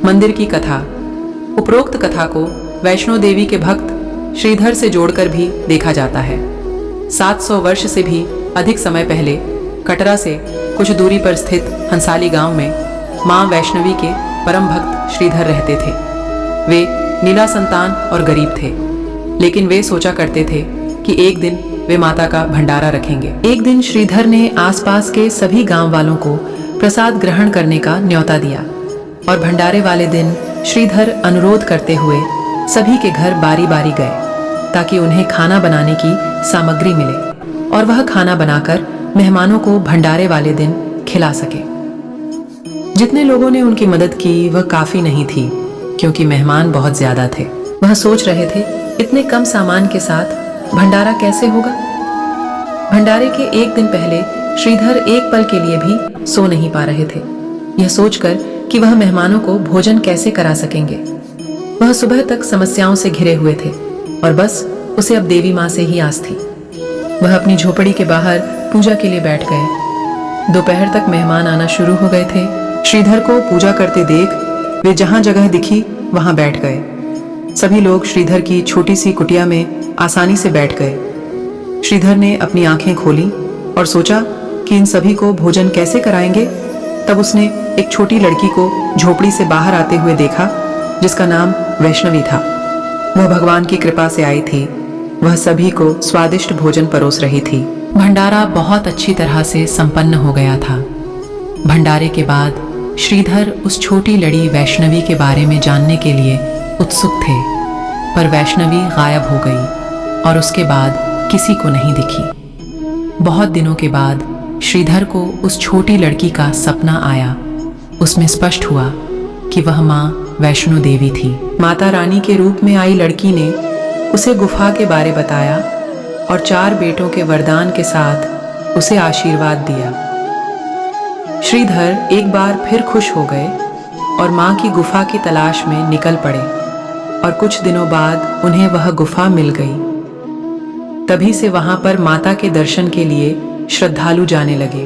मंदिर की कथा। उपरोक्त कथा को वैष्णो देवी के भक्त श्रीधर से जोड़कर भी देखा जाता है। 700 वर्ष से भी अधिक समय पहले कटरा से कुछ दूरी पर स्थित हंसाली गांव में मां वैष्णवी के परम भक्त श्रीधर रहते थे। वे नीला संतान और गरीब थे, लेकिन वे सोचा करते थे कि एक दिन वे माता का भंडारा रखेंगे। एक दिन श्रीधर ने आसपास के सभी गांव वालों को प्रसाद ग्रहण करने का न्योता दिया और भंडारे वाले दिन श्रीधर अनुरोध करते हुए सभी के घर बारी बारी गए ताकि उन्हें खाना बनाने की सामग्री मिले और वह खाना बनाकर मेहमानों को भंडारे वाले दिन खिला सके। जितने लोगों ने उनकी मदद की वह काफी नहीं थी, क्योंकि मेहमान बहुत ज्यादा थे। वह सोच रहे थे इतने कम सामान के साथ भंडारा कैसे होगा। भंडारे के एक दिन पहले श्रीधर एक पल के लिए भी सो नहीं पा रहे थे, यह सोचकर कि वह मेहमानों को भोजन कैसे करा सकेंगे। वह सुबह तक समस्याओं से घिरे हुए थे और बस उसे अब देवी माँ से ही आस थी। वह अपनी झोपड़ी के बाहर पूजा के लिए बैठ गए। दोपहर तक मेहमान आना शुरू हो गए थे। श्रीधर को पूजा करते देख वे जहां जगह दिखी वहां बैठ गए। सभी लोग श्रीधर की छोटी सी कुटिया में आसानी से बैठ गए। श्रीधर ने अपनी आंखें खोली और सोचा कि इन सभी को भोजन कैसे कराएंगे। तब उसने एक छोटी लड़की को झोपड़ी से बाहर आते हुए देखा, जिसका नाम वैष्णवी था। वह भगवान की कृपा से आई थी। वह सभी को स्वादिष्ट भोजन परोस रही थी। भंडारा बहुत अच्छी तरह से संपन्न हो गया था। भंडारे के बाद श्रीधर उस छोटी लड़ी वैष्णवी के बारे में जानने के लिए उत्सुक थे, पर वैष्णवी गायब हो गई और उसके बाद किसी को नहीं दिखी। बहुत दिनों के बाद श्रीधर को उस छोटी लड़की का सपना आया। उसमें स्पष्ट हुआ कि वह मां वैष्णो देवी थी। माता रानी के रूप में आई लड़की ने उसे गुफा के बारे बताया और 4 बेटों के वरदान के साथ उसे आशीर्वाद दिया। श्रीधर एक बार फिर खुश हो गए और मां की गुफा की तलाश में निकल पड़े और कुछ दिनों बाद उन्हें वह गुफा मिल गई। तभी से वहां पर माता के दर्शन के लिए श्रद्धालु जाने लगे।